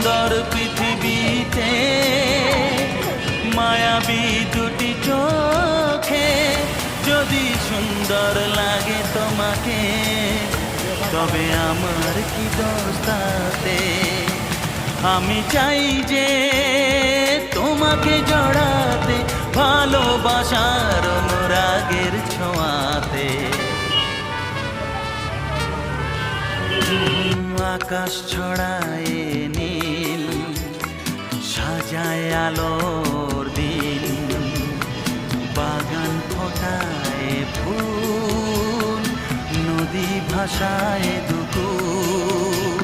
সুন্দর পৃথিবীতে মায়াবী দুটি চোখে যদি সুন্দর লাগে তোমাকে, তবে আমার কি দোষ তাতে? আমি চাই যে তোমাকে জড়াতে, ভালোবাসার অনুরাগের ছোঁয়াতে। আকাশ ছড়ায় নীল, সাজায় আলোর দিন, বাগান ফোটায় ফুল, নদী ভাষায় দুকুল।